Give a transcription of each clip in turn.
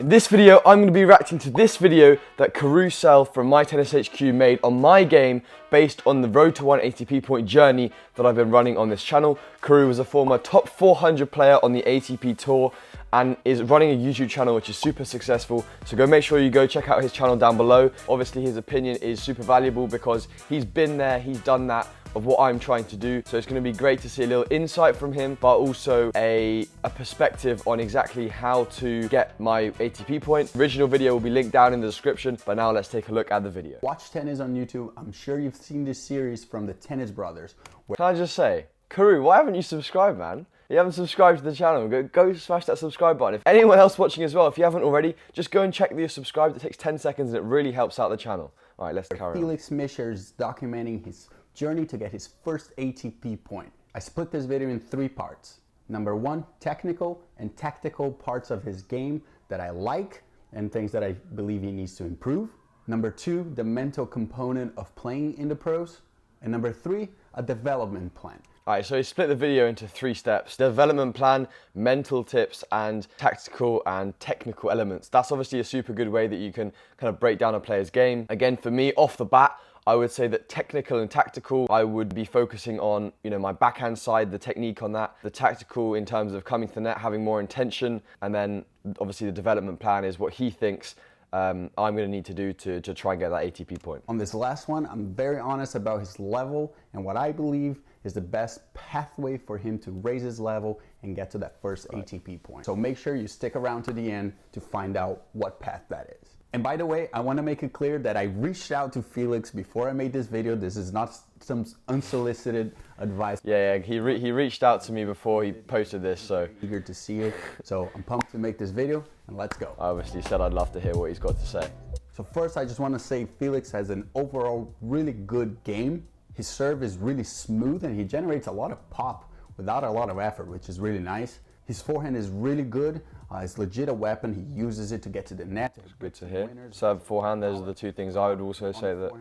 In this video, I'm going to be reacting to this video that Karue Sell from My Tennis HQ made on my game based on the Road to 1 ATP Point journey that I've been running on this channel. Karue was a former top 400 player on the ATP Tour and is running a YouTube channel which is super successful. So go make sure you go check out his channel down below. Obviously his opinion is super valuable because he's been there, he's done that of what I'm trying to do. So it's going to be great to see a little insight from him, but also a perspective on exactly how to get my ATP point. The original video will be linked down in the description, but now let's take a look at the video. Watch tennis on YouTube. I'm sure you've seen this series from the Tennis Brothers. Can I just say, Karue, why haven't you subscribed, man? You haven't subscribed to the channel, go smash that subscribe button. If anyone else watching as well, if you haven't already, just go and check that you're subscribed. It takes 10 seconds and it really helps out the channel. All right, let's carry on. Felix Mischker is documenting his journey to get his first ATP point. I split this video in 3 parts. Number 1, technical and tactical parts of his game that I like and things that I believe he needs to improve. Number 2, the mental component of playing in the pros. And number 3, a development plan. Alright, so he split the video into 3 steps: development plan, mental tips, and tactical and technical elements. That's obviously a super good way that you can kind of break down a player's game. Again, for me, off the bat, I would say that technical and tactical, I would be focusing on, my backhand side, the technique on that. The tactical in terms of coming to the net, having more intention, and then obviously the development plan is what he thinks I'm going to need to do to try and get that ATP point. On this last one, I'm very honest about his level and what I believe is the best pathway for him to raise his level and get to that first ATP point. So make sure you stick around to the end to find out what path that is. And by the way, I want to make it clear that I reached out to Felix before I made this video. This is not some unsolicited advice. Yeah, he reached out to me before he posted this, so eager to see it. So I'm pumped to make this video, and let's go. I obviously said I'd love to hear what he's got to say. So first, I just want to say Felix has an overall really good game. His serve is really smooth, and he generates a lot of pop without a lot of effort, which is really nice. His forehand is really good. It's legit a weapon. He uses it to get to the net. It's good to hear. Serve, forehand, those are the 2 things I would also say that,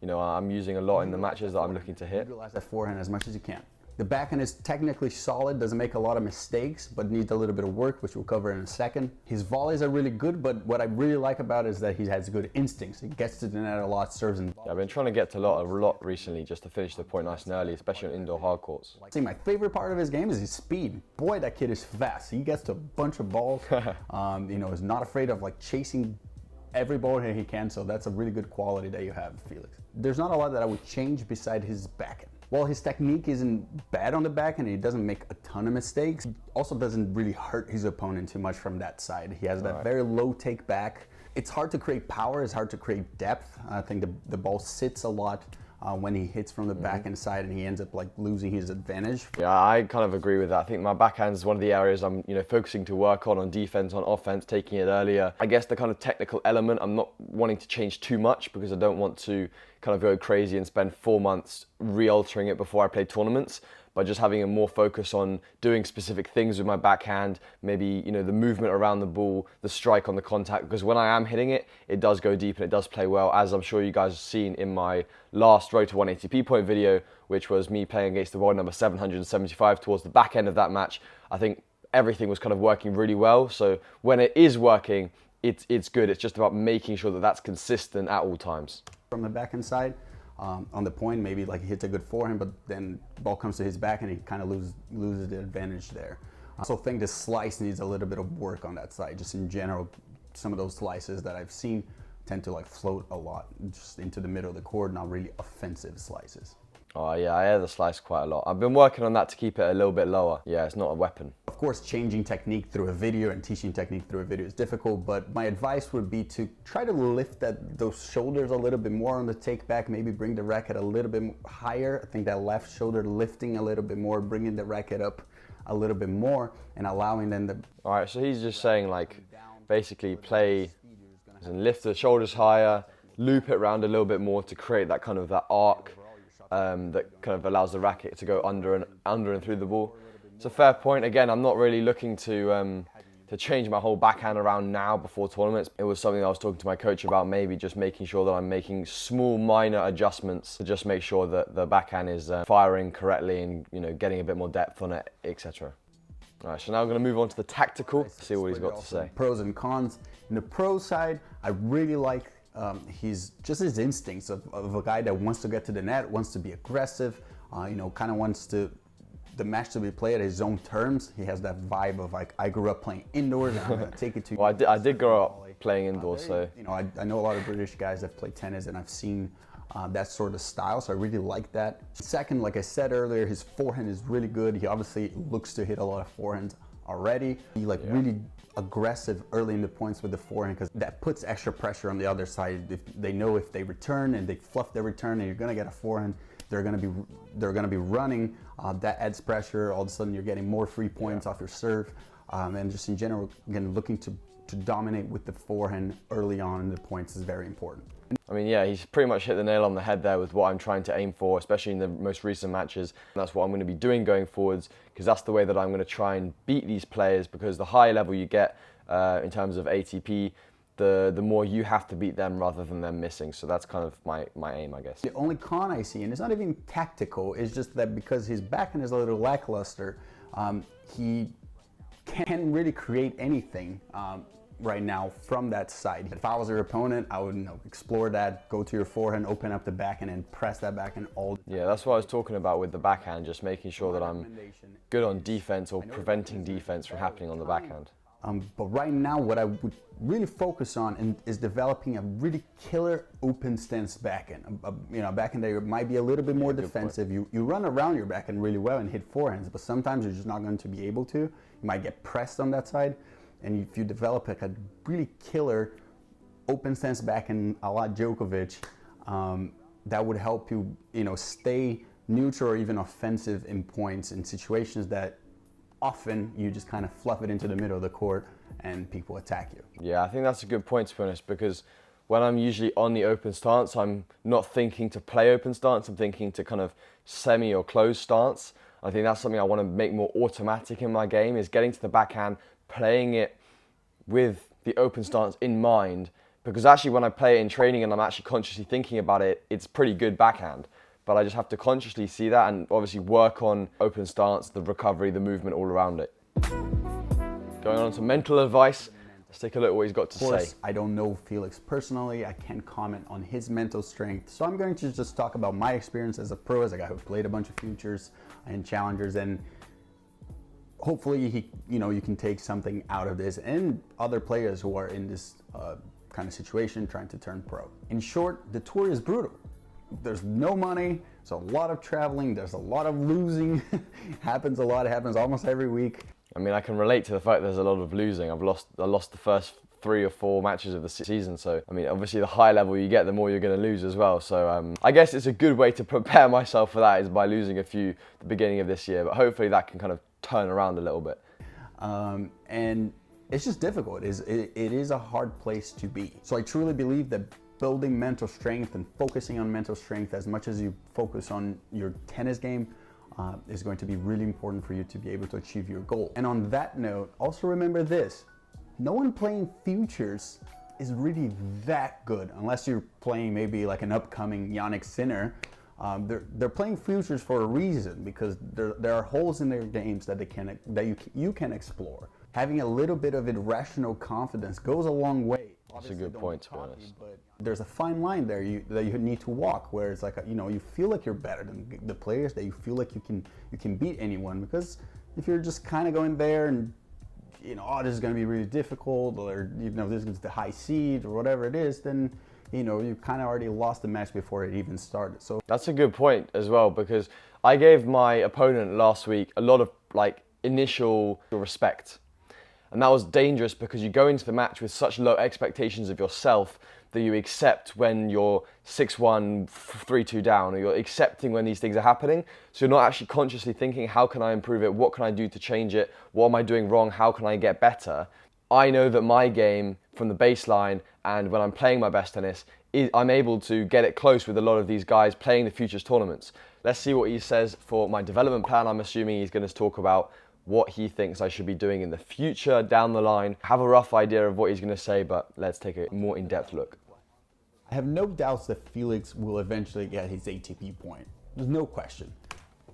I'm using a lot in the matches that I'm looking to hit. Utilize that forehand as much as you can. The backhand is technically solid, doesn't make a lot of mistakes, but needs a little bit of work, which we'll cover in a second. His volleys are really good, but what I really like about it is that he has good instincts. He gets to the net a lot, serves and volleys. Yeah, I've been trying to get to a lot recently just to finish the point nice and early, especially on indoor hard courts. See, my favorite part of his game is his speed. Boy, that kid is fast. He gets to a bunch of balls. Is not afraid of chasing every ball that he can, so that's a really good quality that you have, Felix. There's not a lot that I would change beside his backhand. While his technique isn't bad on the backhand, he doesn't make a ton of mistakes. He also doesn't really hurt his opponent too much from that side. He has that very low take back. It's hard to create power, it's hard to create depth. I think the ball sits a lot when he hits from the backhand side, and he ends up losing his advantage. Yeah, I kind of agree with that. I think my backhand is one of the areas I'm focusing to work on defense, on offense, taking it earlier. I guess the kind of technical element, I'm not wanting to change too much because I don't want to kind of go crazy and spend 4 months re-altering it before I play tournaments. By just having a more focus on doing specific things with my backhand, maybe the movement around the ball, the strike on the contact, because when I am hitting it, it does go deep and it does play well, as I'm sure you guys have seen in my last Road to 1 ATP Point video, which was me playing against the world number 775 towards the back end of that match. I think everything was kind of working really well, so when it is working, it's good. It's just about making sure that that's consistent at all times. From the backhand side, on the point, maybe he hits a good forehand, but then the ball comes to his back and he kind of loses the advantage there. I also think the slice needs a little bit of work on that side. Just in general, some of those slices that I've seen tend to float a lot just into the middle of the court, not really offensive slices. Oh yeah, I air the slice quite a lot. I've been working on that to keep it a little bit lower. Yeah, it's not a weapon. Of course, changing technique through a video and teaching technique through a video is difficult, but my advice would be to try to lift those shoulders a little bit more on the take back, maybe bring the racket a little bit higher. I think that left shoulder lifting a little bit more, bringing the racket up a little bit more and allowing them to... All right, so he's just saying basically play and lift the shoulders higher, loop it around a little bit more to create that kind of that arc. That kind of allows the racket to go under and through the ball. It's a fair point. Again, I'm not really looking to change my whole backhand around now before tournaments. It was something I was talking to my coach about, maybe just making sure that I'm making small minor adjustments to just make sure that the backhand is firing correctly and getting a bit more depth on it, etc. All right, so now I'm going to move on to the tactical, see what he's got to say. Pros and cons. In the pro side, I really like his instincts of a guy that wants to get to the net, wants to be aggressive, kind of wants the match to be played at his own terms. He has that vibe of like, I grew up playing indoors and I'm going to take it to you. Well, I did grow up playing indoors, so. I know a lot of British guys that play tennis and I've seen that sort of style, so I really like that. Second, like I said earlier, his forehand is really good. He obviously looks to hit a lot of forehands already. He really aggressive early in the points with the forehand because that puts extra pressure on the other side. If they know if they return and they fluff their return and you're gonna get a forehand, they're gonna be running. That adds pressure. All of a sudden, you're getting more free points off your serve, and just in general, again, looking to dominate with the forehand early on in the points is very important. I mean, yeah, he's pretty much hit the nail on the head there with what I'm trying to aim for, especially in the most recent matches. And that's what I'm going to be doing going forwards, because that's the way that I'm going to try and beat these players, because the higher level you get in terms of ATP, the more you have to beat them rather than them missing. So that's kind of my aim, I guess. The only con I see, and it's not even tactical, is just that because his backhand is a little lackluster, he can't really create anything right now from that side. If I was your opponent, I would explore that, go to your forehand, open up the backhand, and press that backhand all. Yeah, that's what I was talking about with the backhand, just making sure that I'm good on defense or preventing defense from happening on the backhand. But right now, what I would really focus on is developing a really killer open stance backhand. A backhand that might be a little bit more defensive. You run around your backhand really well and hit forehands, but sometimes you're just not going to be able to. You might get pressed on that side. And if you develop like a really killer open stance backhand a la Djokovic, that would help you, stay neutral or even offensive in points in situations that often you just kind of fluff it into the middle of the court and people attack you. Yeah, I think that's a good point, to be honest, because when I'm usually on the open stance, I'm not thinking to play open stance, I'm thinking to kind of semi or close stance. I think that's something I want to make more automatic in my game, is getting to the backhand, playing it with the open stance in mind, because actually when I play it in training and I'm actually consciously thinking about it, it's pretty good backhand. But I just have to consciously see that and obviously work on open stance, the recovery, the movement all around it. Going on to mental advice, let's take a look at what he's got to say. Of course, I don't know Felix personally. I can't comment on his mental strength. So I'm going to just talk about my experience as a pro, as a guy who played a bunch of futures and challengers, and hopefully you can take something out of this, and other players who are in this kind of situation trying to turn pro. In short, the tour is brutal. There's no money, there's a lot of traveling, there's a lot of losing. happens a lot, it happens almost every week. I mean, I can relate to the fact there's a lot of losing. I lost the first 3 or 4 matches of the season, so I mean, obviously the higher level you get, the more you're going to lose as well. So I guess it's a good way to prepare myself for that, is by losing a few at the beginning of this year, but hopefully that can kind of turn around a little bit. And it's just difficult. It is a hard place to be. So I truly believe that building mental strength and focusing on mental strength as much as you focus on your tennis game is going to be really important for you to be able to achieve your goal. And on that note, also remember this: no one playing futures is really that good, unless you're playing maybe like an upcoming Yannick Sinner. They're playing futures for a reason, because there are holes in their games that you can explore. Having a little bit of irrational confidence goes a long way. That's a good point, to be honest. But there's a fine line there that you need to walk, where it's like you feel like you're better than the players, that you feel like you can beat anyone. Because if you're just kind of going there and this is going to be really difficult, or this is the high seed or whatever it is, then you kind of already lost the match before it even started. So that's a good point as well, because I gave my opponent last week a lot of initial respect. And that was dangerous, because you go into the match with such low expectations of yourself that you accept when you're 6-1, 3-2 down, or you're accepting when these things are happening. So you're not actually consciously thinking, how can I improve it? What can I do to change it? What am I doing wrong? How can I get better? I know that my game from the baseline, and when I'm playing my best tennis, I'm able to get it close with a lot of these guys playing the futures tournaments. Let's see what he says for my development plan. I'm assuming he's going to talk about what he thinks I should be doing in the future down the line. Have a rough idea of what he's going to say, but let's take a more in-depth look. I have no doubts that Felix will eventually get his ATP point. There's no question.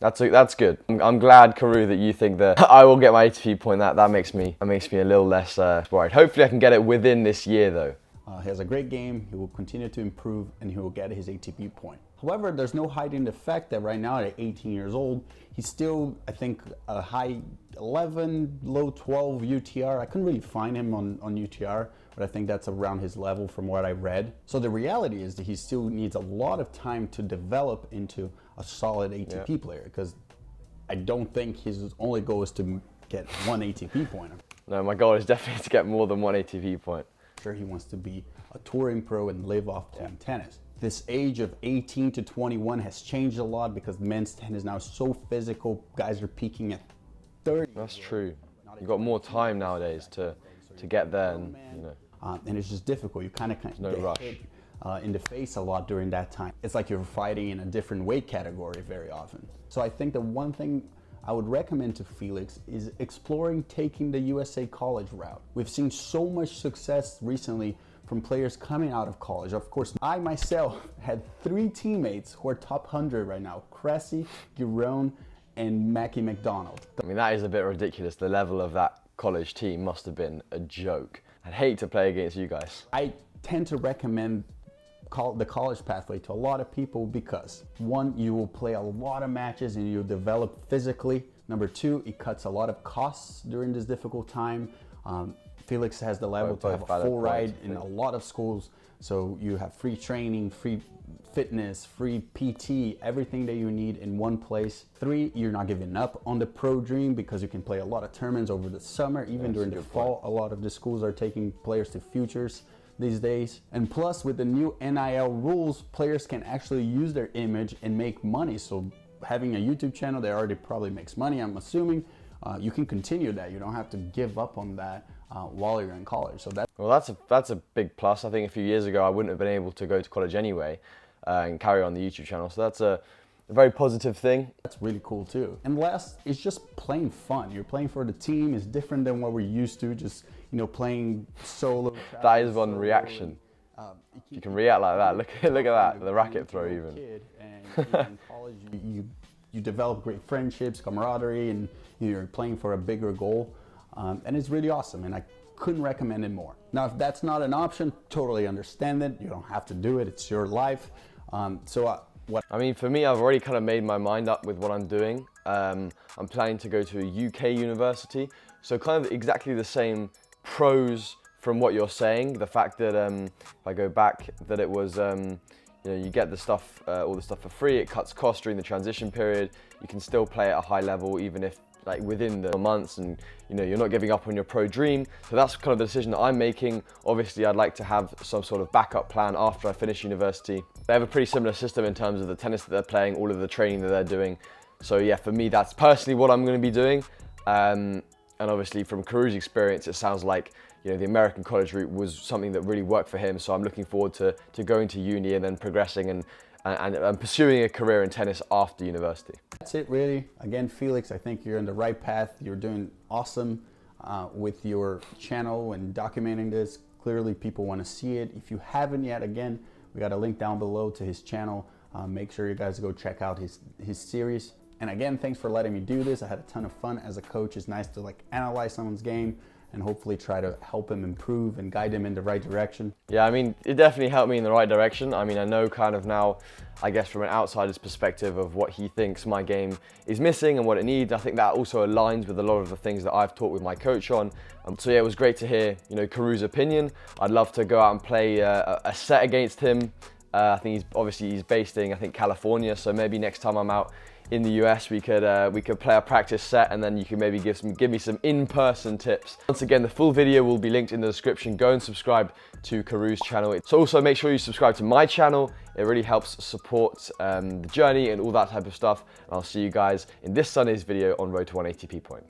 That's good. I'm glad, Karue, that you think that I will get my ATP point. That makes me a little less worried. Hopefully I can get it within this year though. He has a great game, he will continue to improve, and he will get his ATP point. However, there's no hiding the fact that right now at 18 years old, he's still, I think, a high 11, low 12 UTR. I couldn't really find him on UTR, but I think that's around his level from what I read. So the reality is that he still needs a lot of time to develop into a solid ATP player, because I don't think his only goal is to get one ATP point. No, my goal is definitely to get more than one ATP point. Sure, he wants to be a touring pro and live off playing tennis. This age of 18 to 21 has changed a lot because men's tennis now is so physical. Guys are peaking at 30. That's true. You've got more time nowadays to get there, and you know. And it's just difficult. You kind of no rush. hit in the face a lot during that time. It's like you're fighting in a different weight category very often. So I think the one thing I would recommend to Felix is exploring taking the USA college route. We've seen so much success recently from players coming out of college. Of course, I myself had 3 teammates who are top 100 right now: Cressy, Giron, and Mackie McDonald. I mean, that is a bit ridiculous. The level of that college team must have been a joke. I'd hate to play against you guys. I tend to recommend the college pathway to a lot of people because, 1, you will play a lot of matches and you'll develop physically. Number 2, it cuts a lot of costs during this difficult time. Felix has the level to have a full ride in a lot of schools, so you have free training, free fitness, free PT, everything that you need in one place. 3, you're not giving up on the pro dream because you can play a lot of tournaments over the summer, even during the fall. A lot of the schools are taking players to futures these days. And plus, with the new NIL rules, players can actually use their image and make money. So having a YouTube channel that already probably makes money, I'm assuming, you can continue that. You don't have to give up on that while you're in college. So that's a big plus. I think a few years ago I wouldn't have been able to go to college anyway and carry on the YouTube channel. So that's a very positive thing. That's really cool too. And last, it's just plain fun. You're playing for the team. It's different than what we're used to, just, you know, playing solo. That is one reaction. You can react like that. Look at that, the racket throw even. And in college, you develop great friendships, camaraderie, and you're playing for a bigger goal. And it's really awesome, and I couldn't recommend it more. Now, if that's not an option, totally understand it. You don't have to do it. It's your life. I mean, for me, I've already kind of made my mind up with what I'm doing. I'm planning to go to a UK university, so kind of exactly the same pros from what you're saying. The fact that if I go back, that it was you know, you get the stuff, all the stuff for free. It cuts costs during the transition period. You can still play at a high level, even if like within the months, and you know, you're not giving up on your pro dream. So that's kind of the decision that I'm making. Obviously, I'd like to have some sort of backup plan after I finish university. They have a pretty similar system in terms of the tennis that they're playing, all of the training that they're doing. So yeah, for me, that's personally what I'm going to be doing. And obviously from Karue's experience, it sounds like, you know, the American college route was something that really worked for him. So I'm looking forward to going to uni and then progressing and pursuing a career in tennis after university. That's it, really. Again, Felix, I think you're on the right path. You're doing awesome with your channel and documenting this. Clearly, people want to see it. If you haven't yet, again, we got a link down below to his channel. Make sure you guys go check out his series. And again, thanks for letting me do this. I had a ton of fun as a coach. It's nice to like analyze someone's game and hopefully try to help him improve and guide him in the right direction. Yeah, I mean, it definitely helped me in the right direction. I mean, I know kind of now, I guess from an outsider's perspective of what he thinks my game is missing and what it needs. I think that also aligns with a lot of the things that I've talked with my coach on. So yeah, it was great to hear, you know, Karue's opinion. I'd love to go out and play a set against him. I think he's based in, I think, California. So maybe next time I'm out in the US, we could play a practice set, and then you can maybe give me some in-person tips. Once again, the full video will be linked in the description. Go and subscribe to Karue's channel. So also make sure you subscribe to my channel. It really helps support the journey and all that type of stuff. And I'll see you guys in this Sunday's video on Road to 1 ATP Point.